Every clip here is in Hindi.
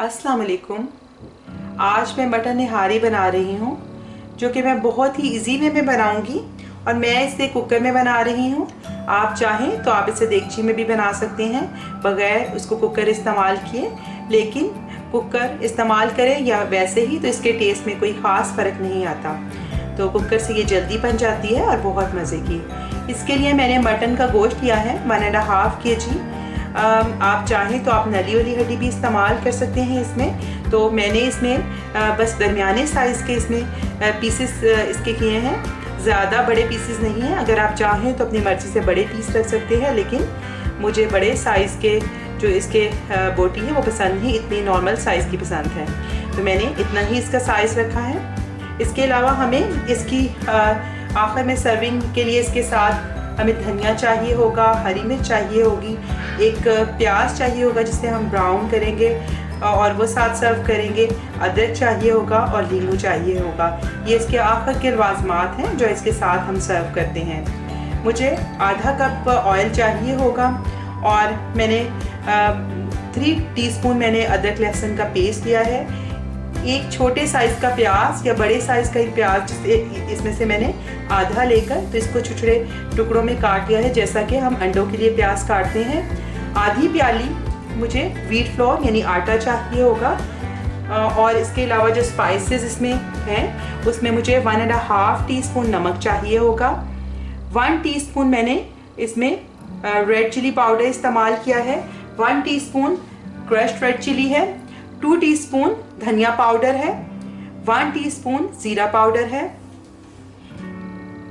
अस्सलाम वालेकुम। आज मैं मटन निहारी बना रही हूँ जो कि मैं बहुत ही इजी वे में बनाऊंगी और मैं इसे कुकर में बना रही हूँ। आप चाहें तो आप इसे देगची में भी बना सकते हैं बगैर उसको कुकर इस्तेमाल किए, लेकिन कुकर इस्तेमाल करें या वैसे ही तो इसके टेस्ट में कोई ख़ास फ़र्क नहीं आता। तो कुकर से ये जल्दी बन जाती है और बहुत मज़े की। इसके लिए मैंने मटन का गोश्त लिया है 1.5 kg। आप चाहें तो आप नली वाली हड्डी भी इस्तेमाल कर सकते हैं इसमें। तो मैंने इसमें बस दरमियाने साइज़ के इसमें पीसेस इसके किए हैं, ज़्यादा बड़े पीसेस नहीं हैं। अगर आप चाहें तो अपनी मर्ज़ी से बड़े पीस रख सकते हैं, लेकिन मुझे बड़े साइज़ के जो इसके बोटी है वो पसंद नहीं, इतनी नॉर्मल साइज़ की पसंद है। तो मैंने इतना ही इसका साइज़ रखा है। इसके अलावा हमें इसकी आखिर में सर्विंग के लिए इसके साथ हमें धनिया चाहिए होगा, हरी मिर्च चाहिए होगी, एक प्याज चाहिए होगा जिसे हम ब्राउन करेंगे और वो साथ सर्व करेंगे, अदरक चाहिए होगा और नींबू चाहिए होगा। ये इसके आखिर के लवाज़मात हैं जो इसके साथ हम सर्व करते हैं। मुझे आधा कप ऑयल चाहिए होगा और मैंने 3 टीस्पून मैंने अदरक लहसुन का पेस्ट लिया है। एक छोटे साइज़ का प्याज या बड़े साइज़ का एक प्याज इसमें से मैंने आधा लेकर तो इसको छोटे टुकड़ों में काट लिया है, जैसा कि हम अंडों के लिए प्याज काटते हैं। आधी प्याली मुझे व्हीट फ्लोर यानी आटा चाहिए होगा और इसके अलावा जो स्पाइसेस इसमें हैं उसमें मुझे 1.5 टीस्पून नमक चाहिए होगा। 1 टीस्पून मैंने इसमें रेड चिली पाउडर इस्तेमाल किया है। 1 टीस्पून क्रश्ड रेड चिली है। 2 टीस्पून धनिया पाउडर है। 1 टीस्पून जीरा पाउडर है।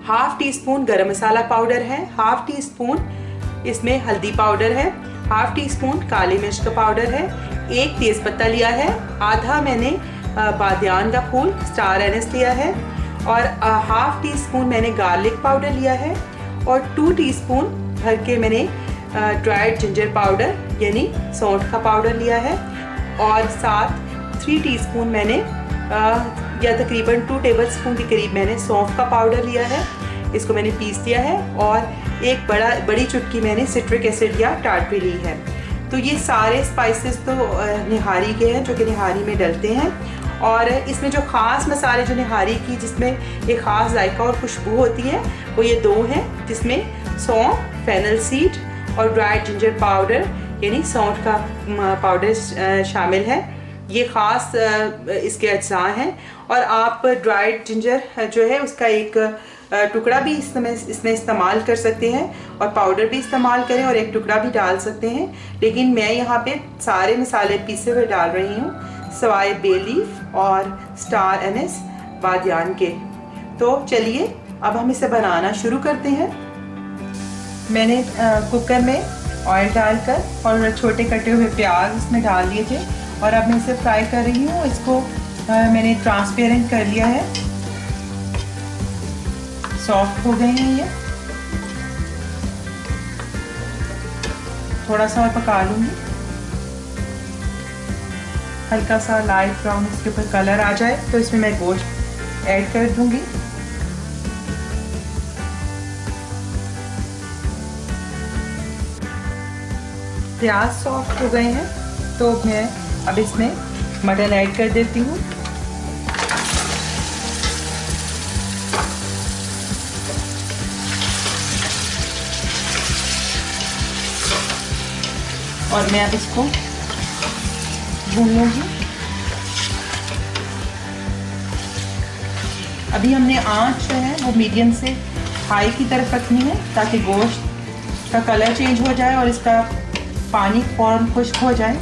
हाफ टीस्पून गरम मसाला पाउडर है। हाफ टीस्पून इसमें हल्दी पाउडर है। हाफ टीस्पून काली मिर्च का पाउडर है। एक तेज़पत्ता लिया है। आधा मैंने बादियान का फूल स्टार एनिस लिया है और हाफ टीस्पून मैंने गार्लिक पाउडर लिया है और 2 टीस्पून भर के मैंने ड्राइड जिंजर पाउडर यानी सौंठ का पाउडर लिया है और साथ 3 टीस्पून मैंने या तकरीबन 2 टेबलस्पून के करीब मैंने सौंफ का पाउडर लिया है। इसको मैंने पीस दिया है और एक बड़ी चुटकी मैंने सिट्रिक एसिड या टार्टरी ली है। तो ये सारे स्पाइसेस तो निहारी के हैं जो कि निहारी में डलते हैं और इसमें जो ख़ास मसाले जो निहारी की जिसमें एक ख़ास जायका और खुशबू होती है वो ये 2 हैं, जिसमें सौंफ, फेनल सीड और ड्राइड जिंजर पाउडर यानी सौंठ का पाउडर शामिल है। ये ख़ास इसके अज्जा हैं और आप ड्राइड जिंजर जो है उसका एक टुकड़ा भी इसमें इस्तेमाल कर सकते हैं और पाउडर भी इस्तेमाल करें और एक टुकड़ा भी डाल सकते हैं, लेकिन मैं यहाँ पे सारे मसाले पीसे हुए डाल रही हूँ सवाए बे लीफ और स्टार एनिस बादियान के। तो चलिए अब हम इसे बनाना शुरू करते हैं। मैंने कुकर में ऑयल डालकर और छोटे कटे हुए प्याज इसमें डाल दिए थे और अब मैं इसे फ्राई कर रही हूँ। इसको मैंने ट्रांसपेरेंट कर लिया है, सॉफ्ट हो गए हैं ये। थोड़ा सा और पका लूँगी, हल्का सा लाइट ब्राउन इसके ऊपर कलर आ जाए तो इसमें मैं गोश्त ऐड कर दूँगी। प्याज सॉफ्ट हो गए हैं तो मैं अब इसमें मटन ऐड कर देती हूँ। और मैं अब इसको भून लूँगी। अभी हमने आंच जो है वो मीडियम से हाई की तरफ रखनी है ताकि गोश्त का कलर चेंज हो जाए और इसका पानी फौरन खुश्क हो जाए।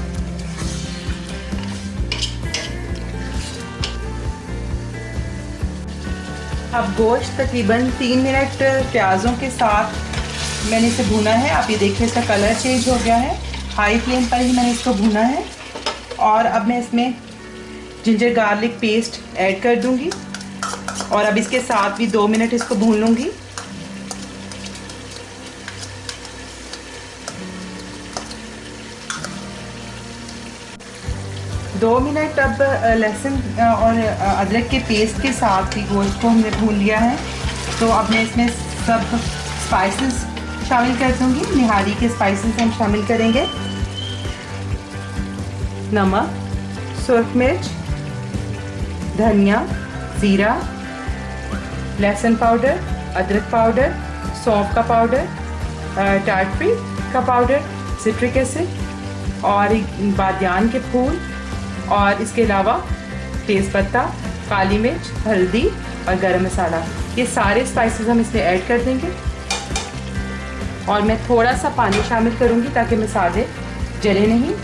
अब गोश्त तकरीबन 3 मिनट प्याज़ों के साथ मैंने इसे भुना है। आप ये देखिए इसका कलर चेंज हो गया है। हाई फ्लेम पर ही मैंने इसको भुना है और अब मैं इसमें जिंजर गार्लिक पेस्ट ऐड कर दूंगी और अब इसके साथ भी 2 मिनट इसको भून लूँगी। दो मिनट अब लहसुन और अदरक के पेस्ट के साथ ही गोश्त को हमने भून लिया है। तो अब मैं इसमें सब स्पाइसेस शामिल कर दूँगी। निहारी के स्पाइसेस हम शामिल करेंगे। नमक, सुरख मिर्च, धनिया, ज़ीरा, लहसुन पाउडर, अदरक पाउडर, सौंफ का पाउडर, टाटरी का पाउडर, सिट्रिक एसिड और बादियान के फूल और इसके अलावा तेज़पत्ता, काली मिर्च, हल्दी और गरम मसाला। ये सारे स्पाइसेस हम इसमें ऐड कर देंगे और मैं थोड़ा सा पानी शामिल करूँगी ताकि मसाले जले नहीं।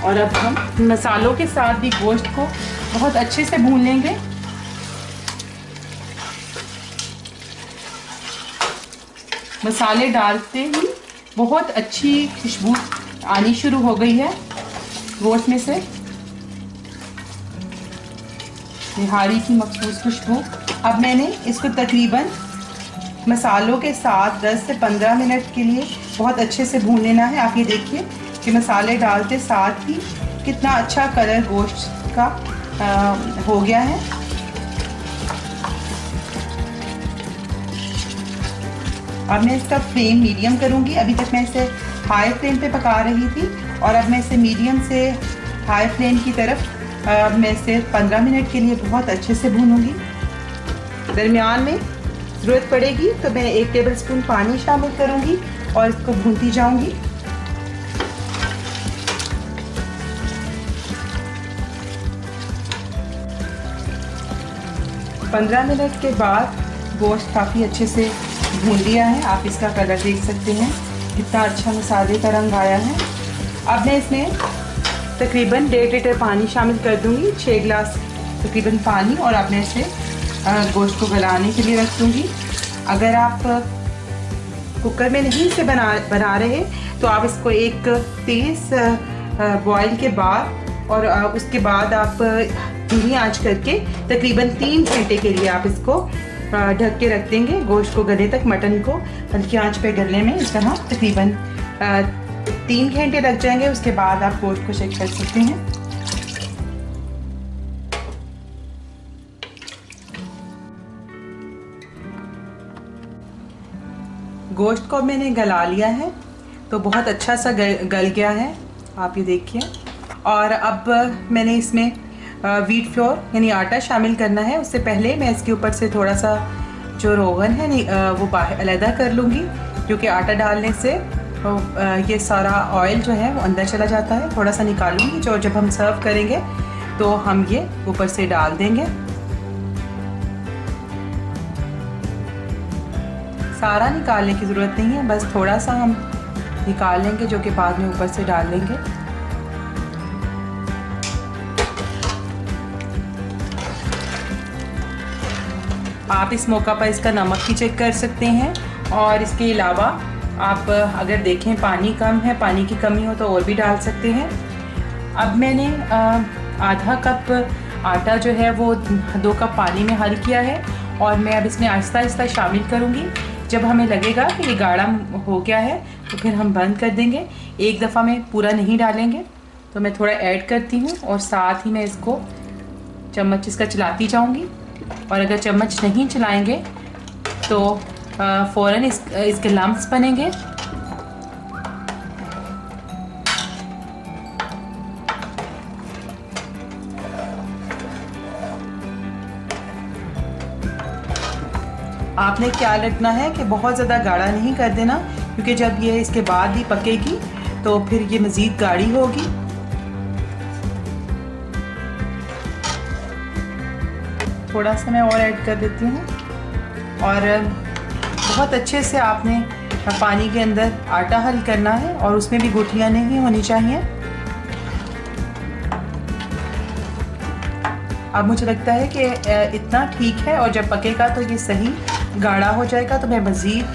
और अब हम मसालों के साथ भी गोश्त को बहुत अच्छे से भून लेंगे। मसाले डालते ही बहुत अच्छी खुशबू आनी शुरू हो गई है गोश्त में से, निहारी की मखसूस खुशबू। अब मैंने इसको तकरीबन मसालों के साथ 10 से 15 मिनट के लिए बहुत अच्छे से भून लेना है। आप ये देखिए कि मसाले डालते साथ ही कितना अच्छा कलर गोश्त का हो गया है। अब मैं इसका फ्लेम मीडियम करूंगी। अभी तक मैं इसे हाई फ्लेम पे पका रही थी और अब मैं इसे मीडियम से हाई फ्लेम की तरफ मैं इसे 15 मिनट के लिए बहुत अच्छे से भूनूंगी। दरमियान में ज़रूरत पड़ेगी तो मैं 1 टेबलस्पून पानी शामिल करूंगी और इसको भूनती जाऊंगी। पंद्रह मिनट के बाद गोश्त काफ़ी अच्छे से भून लिया है। आप इसका कलर देख सकते हैं कितना अच्छा मसाले का रंग आया है। अब मैं इसमें तकरीबन 1.5 लीटर पानी शामिल कर दूंगी, 6 गिलास तकरीबन पानी, और अब मैं इसे गोश्त को गलाने के लिए रख दूंगी। अगर आप कुकर में नहीं इसे बना रहे तो आप इसको एक तेज़ बॉयल के बाद और उसके बाद आप धीमी आंच करके तकरीबन 3 घंटे के लिए आप इसको ढक के रख देंगे गोश्त को गले तक। मटन को हल्की आंच पे गलने में इस तरह तकरीबन 3 घंटे लग जाएंगे। उसके बाद आप गोश्त को चेक कर सकते हैं। गोश्त को मैंने गला लिया है तो बहुत अच्छा सा गल गया है, आप ये देखिए। और अब मैंने इसमें व्हीट फ्लोर यानी आटा शामिल करना है। उससे पहले मैं इसके ऊपर से थोड़ा सा जो रोगन है वो बाहर अलहदा कर लूँगी, क्योंकि आटा डालने से ये सारा ऑयल जो है वो अंदर चला जाता है। थोड़ा सा निकालूंगी, जो जब हम सर्व करेंगे तो हम ये ऊपर से डाल देंगे। सारा निकालने की ज़रूरत नहीं है, बस थोड़ा सा हम निकाल लेंगे जो कि बाद में ऊपर से डाल लेंगे। आप इस मौका पर इसका नमक भी चेक कर सकते हैं, और इसके अलावा आप अगर देखें पानी कम है, पानी की कमी हो तो और भी डाल सकते हैं। अब मैंने आधा कप आटा जो है वो 2 कप पानी में हल किया है और मैं अब इसमें आहिस्ता आहिस्ता शामिल करूँगी। जब हमें लगेगा कि ये गाढ़ा हो गया है तो फिर हम बंद कर देंगे। एक दफ़ा में पूरा नहीं डालेंगे, तो मैं थोड़ा ऐड करती हूँ और साथ ही मैं इसको चम्मच इसका चलाती जाऊँगी। और अगर चम्मच नहीं चलाएंगे तो फ़ौरन इसके लम्प्स बनेंगे। आपने ख्याल रखना है कि बहुत ज़्यादा गाढ़ा नहीं कर देना, क्योंकि जब ये इसके बाद ही पकेगी तो फिर ये मज़ीद गाढ़ी होगी। थोड़ा सा मैं और ऐड कर देती हूँ। और बहुत अच्छे से आपने पानी के अंदर आटा हल करना है और उसमें भी गुठलियाँ नहीं होनी चाहिए। अब मुझे लगता है कि इतना ठीक है, और जब पकेगा तो ये सही गाढ़ा हो जाएगा, तो मैं मज़ीद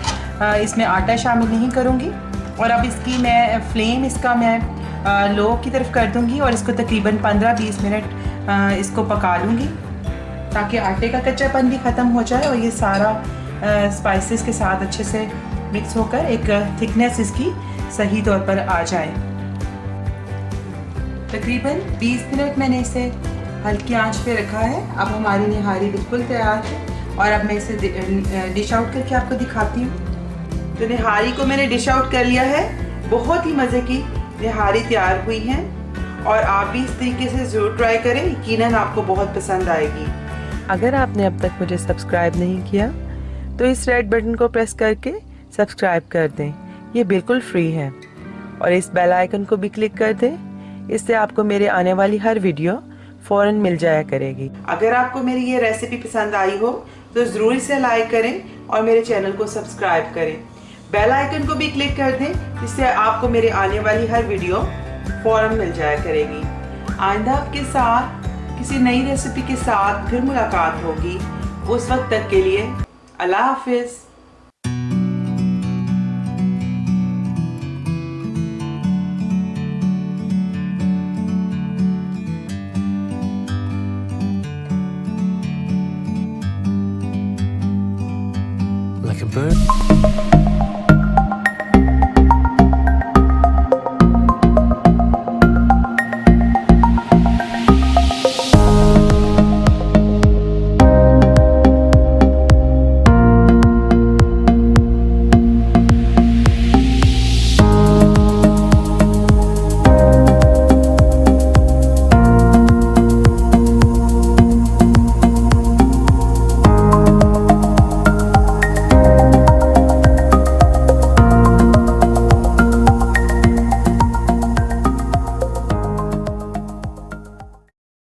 इसमें आटा शामिल नहीं करूँगी। और अब इसकी मैं फ्लेम इसका मैं लो की तरफ कर दूँगी और इसको तकरीबन 15-20 मिनट इसको पका लूँगी, ताकि आटे का कच्चापन भी ख़त्म हो जाए और ये सारा स्पाइसेस के साथ अच्छे से मिक्स होकर एक थिकनेस इसकी सही तौर पर आ जाए। तकरीबन 20 मिनट मैंने इसे हल्की आंच पे रखा है। अब हमारी निहारी बिल्कुल तैयार है और अब मैं इसे डिश आउट करके आपको दिखाती हूँ। तो निहारी को मैंने डिश आउट कर लिया है। बहुत ही मज़े की निहारी तैयार हुई है और आप भी इस तरीके से ज़रूर ट्राई करें, यकीनन आपको बहुत पसंद आएगी। अगर आपने अब तक मुझे सब्सक्राइब नहीं किया तो इस रेड बटन को प्रेस करके सब्सक्राइब कर दें, ये बिल्कुल फ्री है। और इस बेल आइकन को भी क्लिक कर दें, इससे आपको मेरे आने वाली हर वीडियो फ़ौरन मिल जाया करेगी। अगर आपको मेरी ये रेसिपी पसंद आई हो तो ज़रूर इसे लाइक करें और मेरे चैनल को सब्सक्राइब करें। बेल आइकन को भी क्लिक कर दें, जिससे आपको मेरे आने वाली हर वीडियो फ़ौरन मिल जाया करेगी। आइंदा आपके साथ किसी नई रेसिपी के साथ फिर मुलाकात होगी। उस वक्त तक के लिए अल्लाह हाफिज़। Like a bird